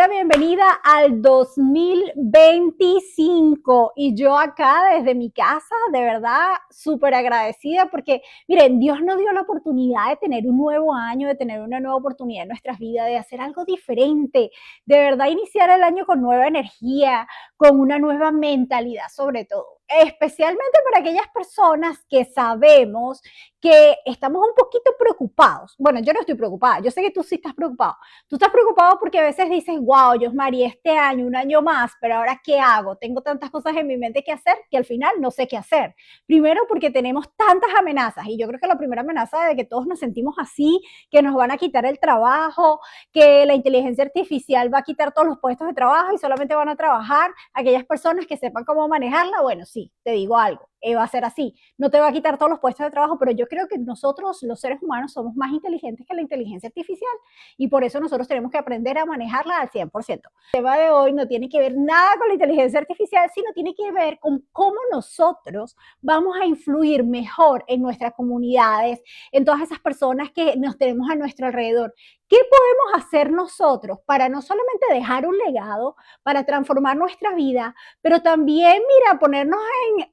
la bienvenida al 2025 y yo acá desde mi casa, de verdad, súper agradecida porque, miren, Dios nos dio la oportunidad de tener un nuevo año, de tener una nueva oportunidad en nuestras vidas, de hacer algo diferente, de verdad iniciar el año con nueva energía, con una nueva mentalidad sobre todo, especialmente para aquellas personas que sabemos que estamos un poquito preocupados. Bueno, yo no estoy preocupada, yo sé que tú sí estás preocupado. Tú estás preocupado porque a veces dices, wow, Yosmari, este año, un año más, pero ahora ¿qué hago? Tengo tantas cosas en mi mente que hacer que al final no sé qué hacer. Primero porque tenemos tantas amenazas y yo creo que la primera amenaza de que todos nos sentimos así, que nos van a quitar el trabajo, que la inteligencia artificial va a quitar todos los puestos de trabajo y solamente van a trabajar aquellas personas que sepan cómo manejarla. Bueno, sí, te digo algo, va a ser así. No te va a quitar todos los puestos de trabajo, pero yo creo que nosotros, los seres humanos, somos más inteligentes que la inteligencia artificial y por eso nosotros tenemos que aprender a manejarla al 100%. El tema de hoy no tiene que ver nada con la inteligencia artificial, sino tiene que ver con cómo nosotros vamos a influir mejor en nuestras comunidades, en todas esas personas que nos tenemos a nuestro alrededor. ¿Qué podemos hacer nosotros para no solamente dejar un legado, para transformar nuestra vida, pero también, mira, ponernos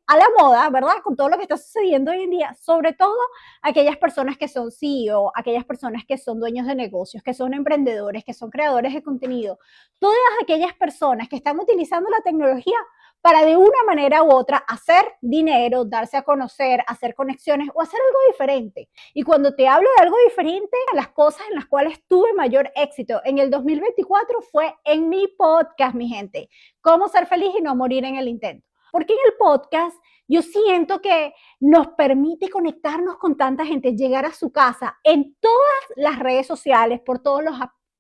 a la moda, ¿verdad? Con todo lo que está sucediendo hoy en día, sobre todo aquellas personas que son CEO, aquellas personas que son dueños de negocios, que son emprendedores, que son creadores de contenido, todas aquellas personas que están utilizando la tecnología para de una manera u otra hacer dinero, darse a conocer, hacer conexiones o hacer algo diferente. Y cuando te hablo de algo diferente, las cosas en las cuales tuve mayor éxito en el 2024 fue en mi podcast, mi gente. Cómo ser feliz y no morir en el intento. Porque en el podcast yo siento que nos permite conectarnos con tanta gente, llegar a su casa en todas las redes sociales, por todos los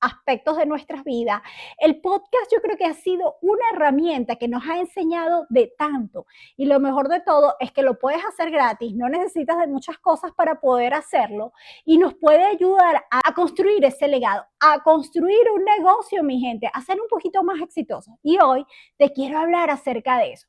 aspectos de nuestras vidas. El podcast yo creo que ha sido una herramienta que nos ha enseñado de tanto y lo mejor de todo es que lo puedes hacer gratis, no necesitas de muchas cosas para poder hacerlo y nos puede ayudar a construir ese legado, a construir un negocio, mi gente, a ser un poquito más exitoso. Y hoy te quiero hablar acerca de eso.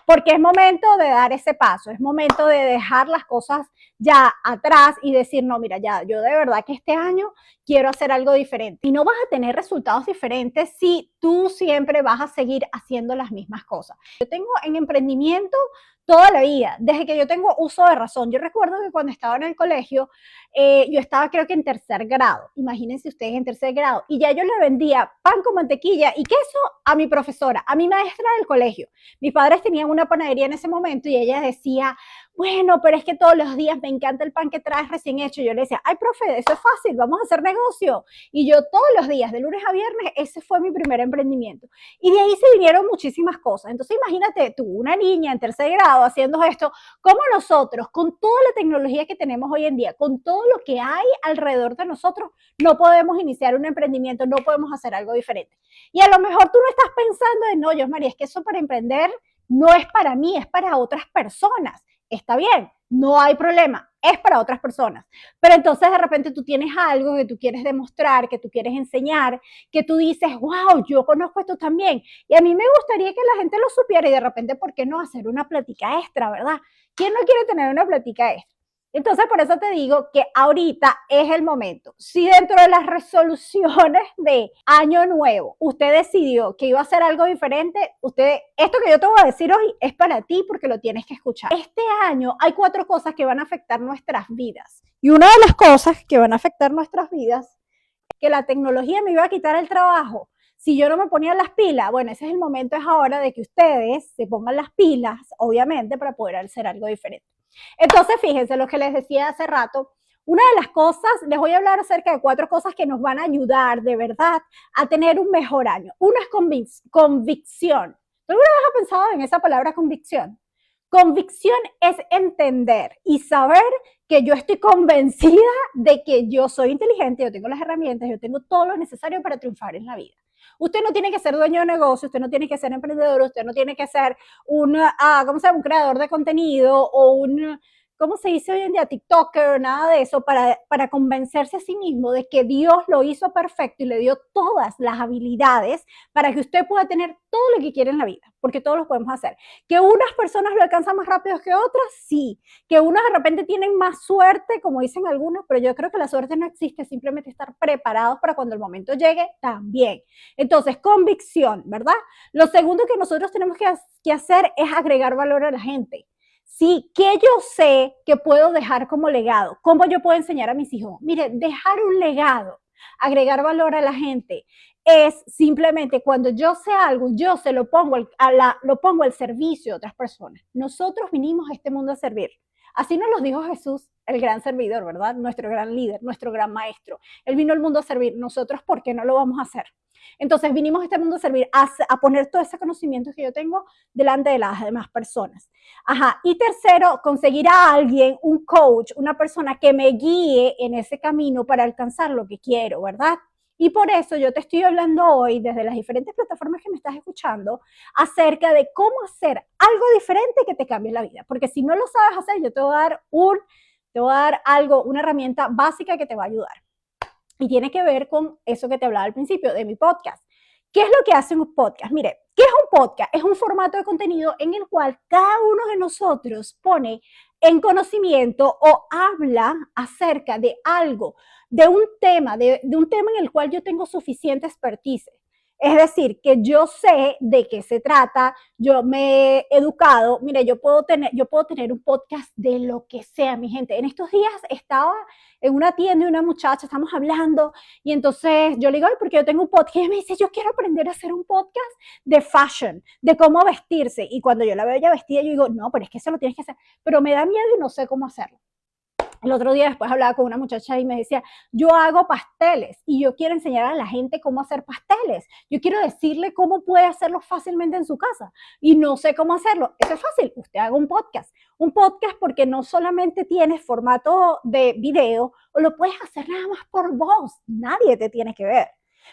Porque es momento de dar ese paso, es momento de dejar las cosas ya atrás y decir, no, mira, ya, yo de verdad que este año quiero hacer algo diferente. Y no vas a tener resultados diferentes si tú siempre vas a seguir haciendo las mismas cosas. Yo tengo en emprendimiento toda la vida, desde que yo tengo uso de razón. Yo recuerdo que cuando estaba en el colegio, yo estaba creo que en tercer grado, imagínense ustedes en tercer grado, y ya yo le vendía pan con mantequilla y queso a mi profesora, a mi maestra del colegio. Mis padres tenían una panadería en ese momento y ella decía, bueno, pero es que todos los días me encanta el pan que traes recién hecho. Yo le decía, ay, profe, eso es fácil, vamos a hacer negocio. Y yo todos los días, de lunes a viernes, ese fue mi primer emprendimiento. Y de ahí se vinieron muchísimas cosas. Entonces imagínate tú, una niña en tercer grado haciendo esto, como nosotros, con toda la tecnología que tenemos hoy en día, con todo lo que hay alrededor de nosotros, no podemos iniciar un emprendimiento, no podemos hacer algo diferente. Y a lo mejor tú no estás pensando en, no, María, es que eso para emprender no es para mí, es para otras personas. Está bien, no hay problema, es para otras personas. Pero entonces de repente tú tienes algo que tú quieres demostrar, que tú quieres enseñar, que tú dices, wow, yo conozco esto también. Y a mí me gustaría que la gente lo supiera y de repente, ¿por qué no hacer una plática extra, verdad? ¿Quién no quiere tener una plática extra? Entonces, por eso te digo que ahorita es el momento. Si dentro de las resoluciones de año nuevo usted decidió que iba a hacer algo diferente, esto que yo te voy a decir hoy es para ti porque lo tienes que escuchar. Este año hay 4 cosas que van a afectar nuestras vidas. Y una de las cosas que van a afectar nuestras vidas es que la tecnología me iba a quitar el trabajo. Si yo no me ponía las pilas, bueno, ese es el momento, es ahora de que ustedes se pongan las pilas, obviamente, para poder hacer algo diferente. Entonces, fíjense lo que les decía hace rato. Una de las cosas, les voy a hablar acerca de 4 cosas que nos van a ayudar de verdad a tener un mejor año. Una es convicción. ¿Tú alguna vez has pensado en esa palabra convicción? Convicción es entender y saber que yo estoy convencida de que yo soy inteligente, yo tengo las herramientas, yo tengo todo lo necesario para triunfar en la vida. Usted no tiene que ser dueño de negocio, usted no tiene que ser emprendedor, usted no tiene que ser un creador de contenido o ¿cómo se dice hoy en día? TikToker, nada de eso, para convencerse a sí mismo de que Dios lo hizo perfecto y le dio todas las habilidades para que usted pueda tener todo lo que quiere en la vida, porque todos lo podemos hacer. ¿Que unas personas lo alcanzan más rápido que otras? Sí. ¿Que unos de repente tienen más suerte, como dicen algunos? Pero yo creo que la suerte no existe, simplemente estar preparados para cuando el momento llegue también. Entonces, convicción, ¿verdad? Lo segundo que nosotros tenemos que hacer es agregar valor a la gente. Sí, que yo sé que puedo dejar como legado. ¿Cómo yo puedo enseñar a mis hijos? Mire, dejar un legado, agregar valor a la gente, es simplemente cuando yo sé algo, yo se lo pongo, lo pongo al servicio de otras personas. Nosotros vinimos a este mundo a servir. Así nos lo dijo Jesús, el gran servidor, ¿verdad? Nuestro gran líder, nuestro gran maestro. Él vino al mundo a servir. Nosotros, ¿por qué no lo vamos a hacer? Entonces vinimos a este mundo a servir, a poner todo ese conocimiento que yo tengo delante de las demás personas. Ajá. Y tercero, conseguir a alguien, un coach, una persona que me guíe en ese camino para alcanzar lo que quiero, ¿verdad? Y por eso yo te estoy hablando hoy, desde las diferentes plataformas que me estás escuchando, acerca de cómo hacer algo diferente que te cambie la vida. Porque si no lo sabes hacer, yo te voy a dar algo, una herramienta básica que te va a ayudar. Y tiene que ver con eso que te hablaba al principio de mi podcast. ¿Qué es lo que hace un podcast? Mire, ¿qué es un podcast? Es un formato de contenido en el cual cada uno de nosotros pone en conocimiento o habla acerca de algo, de un tema en el cual yo tengo suficiente expertise. Es decir, que yo sé de qué se trata, yo me he educado, mire, yo puedo tener un podcast de lo que sea, mi gente. En estos días estaba en una tienda y una muchacha, estamos hablando, y entonces yo le digo, ay, porque yo tengo un podcast, y ella me dice, yo quiero aprender a hacer un podcast de fashion, de cómo vestirse, y cuando yo la veo ya vestida, yo digo, no, pero es que eso lo tienes que hacer, pero me da miedo y no sé cómo hacerlo. El otro día después hablaba con una muchacha y me decía, yo hago pasteles y yo quiero enseñar a la gente cómo hacer pasteles. Yo quiero decirle cómo puede hacerlo fácilmente en su casa y no sé cómo hacerlo. Eso es fácil, usted haga un podcast. Un podcast porque no solamente tienes formato de video o lo puedes hacer nada más por voz. Nadie te tiene que ver.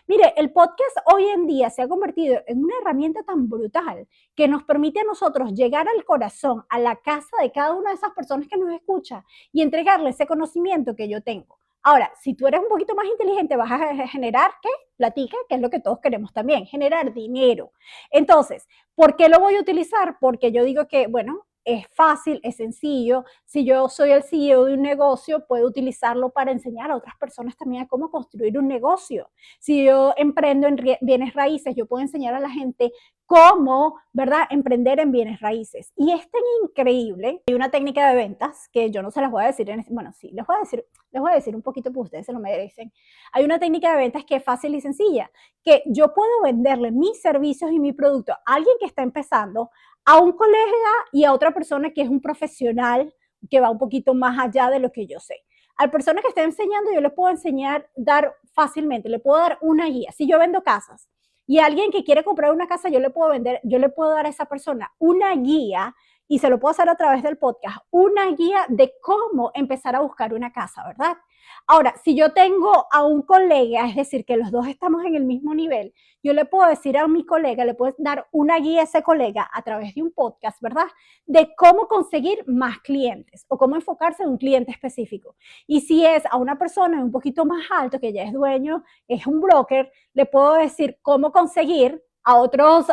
Mire, el podcast hoy en día se ha convertido en una herramienta tan brutal que nos permite a nosotros llegar al corazón, a la casa de cada una de esas personas que nos escucha y entregarle ese conocimiento que yo tengo. Ahora, si tú eres un poquito más inteligente, vas a generar, ¿qué? Platica, que es lo que todos queremos también, generar dinero. Entonces, ¿por qué lo voy a utilizar? Porque yo digo que, bueno, es fácil, es sencillo. Si yo soy el CEO de un negocio, puedo utilizarlo para enseñar a otras personas también a cómo construir un negocio. Si yo emprendo en bienes raíces, yo puedo enseñar a la gente cómo, ¿verdad?, emprender en bienes raíces. Y es tan increíble. Hay una técnica de ventas que yo no se las voy a decir, bueno, sí, les voy a decir un poquito porque ustedes se lo merecen. Hay una técnica de ventas que es fácil y sencilla, que yo puedo venderle mis servicios y mi producto a alguien que está empezando, a un colega y a otra persona que es un profesional que va un poquito más allá de lo que yo sé. A la persona que está enseñando yo le puedo enseñar, dar fácilmente, le puedo dar una guía. Si yo vendo casas y alguien que quiere comprar una casa, yo le puedo dar a esa persona una guía y se lo puedo hacer a través del podcast, una guía de cómo empezar a buscar una casa, ¿verdad? Ahora, si yo tengo a un colega, es decir, que los dos estamos en el mismo nivel, yo le puedo decir a mi colega, le puedo dar una guía a ese colega a través de un podcast, ¿verdad? De cómo conseguir más clientes o cómo enfocarse en un cliente específico. Y si es a una persona un poquito más alto, que ya es dueño, es un broker, le puedo decir cómo conseguir a otros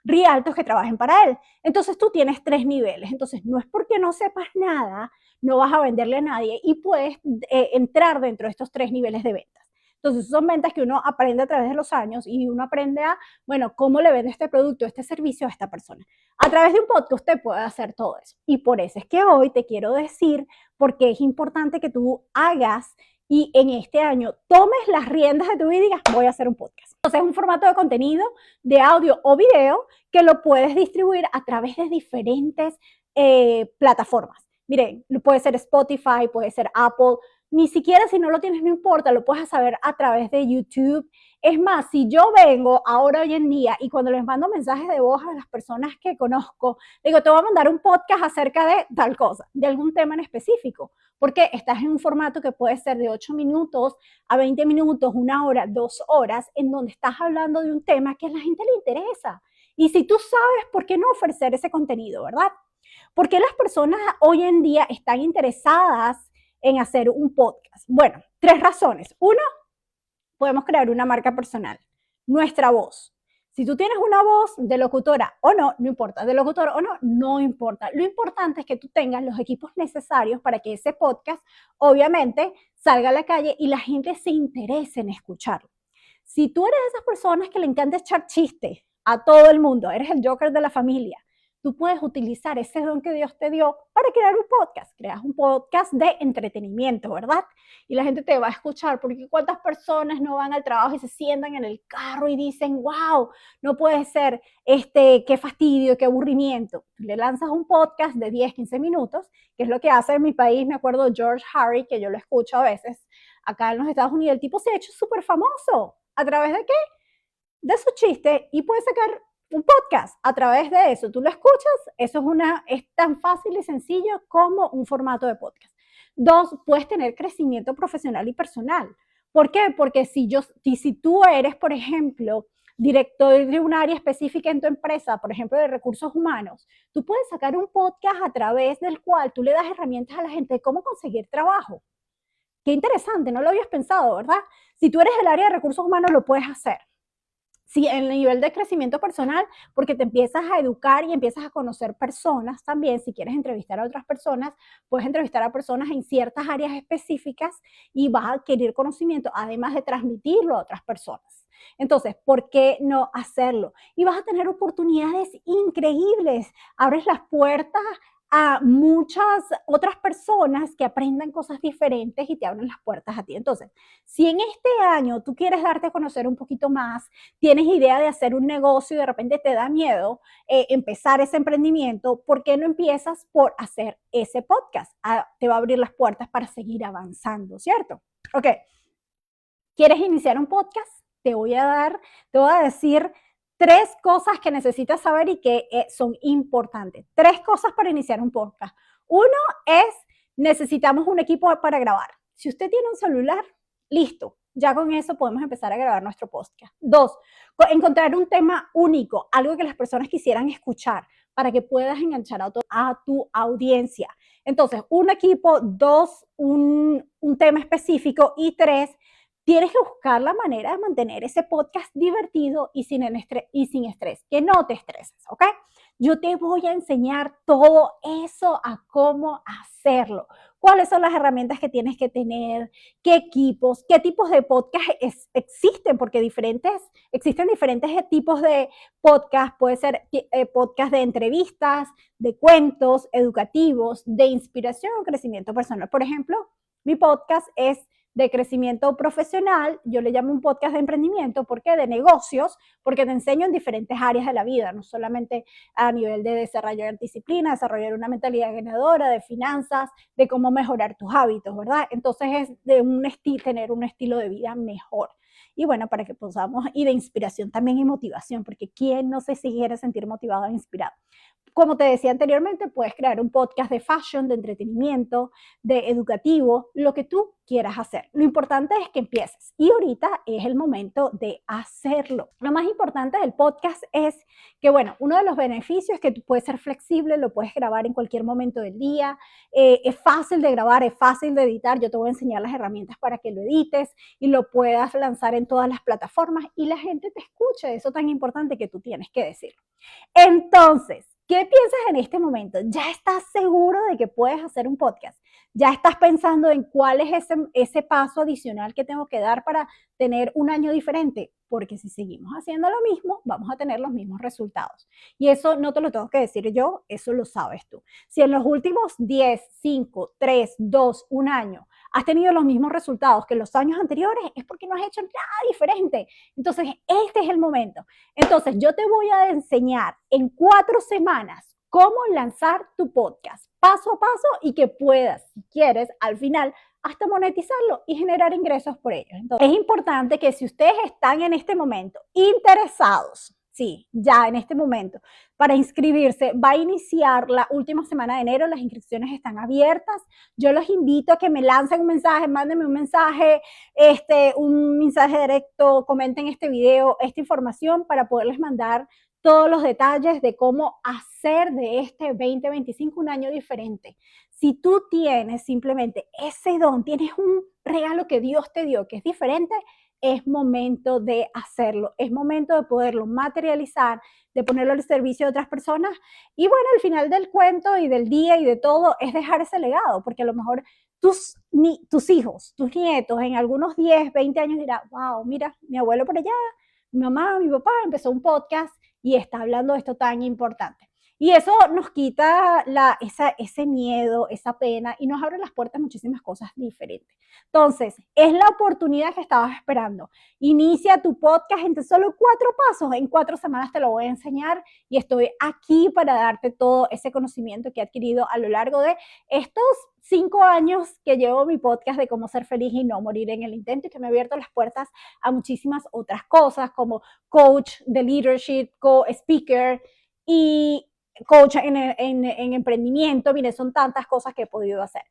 realtos que trabajen para él. Entonces tú tienes 3 niveles. Entonces no es porque no sepas nada, no vas a venderle a nadie y puedes entrar dentro de estos 3 niveles de ventas. Entonces son ventas que uno aprende a través de los años y uno aprende a, bueno, cómo le vende este producto, este servicio a esta persona. A través de un podcast usted puede hacer todo eso. Y por eso es que hoy te quiero decir por qué es importante que tú hagas y en este año tomes las riendas de tu vida y digas, voy a hacer un podcast. Entonces es un formato de contenido, de audio o video que lo puedes distribuir a través de diferentes plataformas. Miren, puede ser Spotify, puede ser Apple, ni siquiera si no lo tienes, no importa, lo puedes saber a través de YouTube. Es más, si yo vengo ahora hoy en día y cuando les mando mensajes de voz a las personas que conozco, digo, te voy a mandar un podcast acerca de tal cosa, de algún tema en específico, porque estás en un formato que puede ser de 8 minutos a 20 minutos, 1 hora, 2 horas, en donde estás hablando de un tema que a la gente le interesa. Y si tú sabes, ¿por qué no ofrecer ese contenido, verdad? ¿Por qué las personas hoy en día están interesadas en hacer un podcast? Bueno, 3 razones. Uno, podemos crear una marca personal, nuestra voz. Si tú tienes una voz de locutora o no, no importa, de locutor o no, no importa. Lo importante es que tú tengas los equipos necesarios para que ese podcast, obviamente, salga a la calle y la gente se interese en escucharlo. Si tú eres de esas personas que le encanta echar chistes a todo el mundo, eres el Joker de la familia, tú puedes utilizar ese don que Dios te dio para crear un podcast. Creas un podcast de entretenimiento, ¿verdad? Y la gente te va a escuchar, porque ¿cuántas personas no van al trabajo y se sientan en el carro y dicen, wow, no puede ser, qué fastidio, qué aburrimiento? Le lanzas un podcast de 10, 15 minutos, que es lo que hace en mi país, me acuerdo George Harry, que yo lo escucho a veces, acá en los Estados Unidos, el tipo se ha hecho súper famoso. ¿A través de qué? De su chiste, y puede sacar un podcast a través de eso. Tú lo escuchas, eso es tan fácil y sencillo como un formato de podcast. 2, puedes tener crecimiento profesional y personal. ¿Por qué? Porque si tú eres, por ejemplo, director de un área específica en tu empresa, por ejemplo, de recursos humanos, tú puedes sacar un podcast a través del cual tú le das herramientas a la gente de cómo conseguir trabajo. Qué interesante, no lo habías pensado, ¿verdad? Si tú eres del área de recursos humanos, lo puedes hacer. Sí, en el nivel de crecimiento personal, porque te empiezas a educar y empiezas a conocer personas también. Si quieres entrevistar a otras personas, puedes entrevistar a personas en ciertas áreas específicas y vas a adquirir conocimiento, además de transmitirlo a otras personas. Entonces, ¿por qué no hacerlo? Y vas a tener oportunidades increíbles. Abres las puertas a muchas otras personas que aprendan cosas diferentes y te abren las puertas a ti. Entonces, si en este año tú quieres darte a conocer un poquito más, tienes idea de hacer un negocio y de repente te da miedo empezar ese emprendimiento, ¿por qué no empiezas por hacer ese podcast? Te va a abrir las puertas para seguir avanzando, ¿cierto? Ok, ¿quieres iniciar un podcast? Te voy a decir 3 cosas que necesitas saber y que son importantes. 3 cosas para iniciar un podcast. Uno es, necesitamos un equipo para grabar. Si usted tiene un celular, listo. Ya con eso podemos empezar a grabar nuestro podcast. 2, encontrar un tema único, algo que las personas quisieran escuchar para que puedas enganchar a tu audiencia. Entonces, un equipo, 2, un tema específico y 3, tienes que buscar la manera de mantener ese podcast divertido y sin estrés, que no te estreses, ¿ok? Yo te voy a enseñar todo eso a cómo hacerlo. ¿Cuáles son las herramientas que tienes que tener? ¿Qué equipos? ¿Qué tipos de podcast existen? Porque existen diferentes tipos de podcast. Puede ser podcast de entrevistas, de cuentos, educativos, de inspiración o crecimiento personal. Por ejemplo, mi podcast es de crecimiento profesional, yo le llamo un podcast de emprendimiento, ¿por qué? De negocios, porque te enseño en diferentes áreas de la vida, no solamente a nivel de desarrollar disciplina, desarrollar una mentalidad ganadora, de finanzas, de cómo mejorar tus hábitos, ¿verdad? Entonces es de tener un estilo de vida mejor. Y bueno, para que podamos, y de inspiración también y motivación, porque ¿quién no se quiere sentir motivado e inspirado? Como te decía anteriormente, puedes crear un podcast de fashion, de entretenimiento, de educativo, lo que tú quieras hacer. Lo importante es que empieces y ahorita es el momento de hacerlo. Lo más importante del podcast es que, bueno, uno de los beneficios es que tú puedes ser flexible, lo puedes grabar en cualquier momento del día, es fácil de grabar, es fácil de editar. Yo te voy a enseñar las herramientas para que lo edites y lo puedas lanzar en todas las plataformas y la gente te escuche. Eso tan importante que tú tienes que decirlo. Entonces, ¿qué piensas en este momento? ¿Ya estás seguro de que puedes hacer un podcast? ¿Ya estás pensando en cuál es ese paso adicional que tengo que dar para tener un año diferente? Porque si seguimos haciendo lo mismo, vamos a tener los mismos resultados. Y eso no te lo tengo que decir yo, eso lo sabes tú. Si en los últimos 10, 5, 3, 2, un año has tenido los mismos resultados que los años anteriores, es porque no has hecho nada diferente. Entonces, este es el momento. Entonces, yo te voy a enseñar en 4 semanas cómo lanzar tu podcast paso a paso y que puedas, si quieres, al final hasta monetizarlo y generar ingresos por ello. Entonces, es importante que si ustedes están en este momento interesados, sí, ya en este momento, para inscribirse, va a iniciar la última semana de enero, las inscripciones están abiertas. Yo los invito a que me lancen un mensaje, mándenme un mensaje directo, comenten este video, esta información para poderles mandar todos los detalles de cómo hacer de este 2025 un año diferente. Si tú tienes simplemente ese don, tienes un regalo que Dios te dio que es diferente, es momento de hacerlo, es momento de poderlo materializar, de ponerlo al servicio de otras personas. Y bueno, al final del cuento y del día y de todo es dejar ese legado, porque a lo mejor tus hijos, tus nietos en algunos 10, 20 años dirán, wow, mira, mi abuelo por allá, mi mamá, mi papá empezó un podcast y está hablando de esto tan importante. Y eso nos quita ese miedo, esa pena y nos abre las puertas a muchísimas cosas diferentes. Entonces, es la oportunidad que estabas esperando. Inicia tu podcast en solo 4 pasos. En 4 semanas te lo voy a enseñar y estoy aquí para darte todo ese conocimiento que he adquirido a lo largo de estos 5 años que llevo mi podcast de cómo ser feliz y no morir en el intento y que me ha abierto las puertas a muchísimas otras cosas como coach de leadership, speaker y coach en emprendimiento. Mire, son tantas cosas que he podido hacer.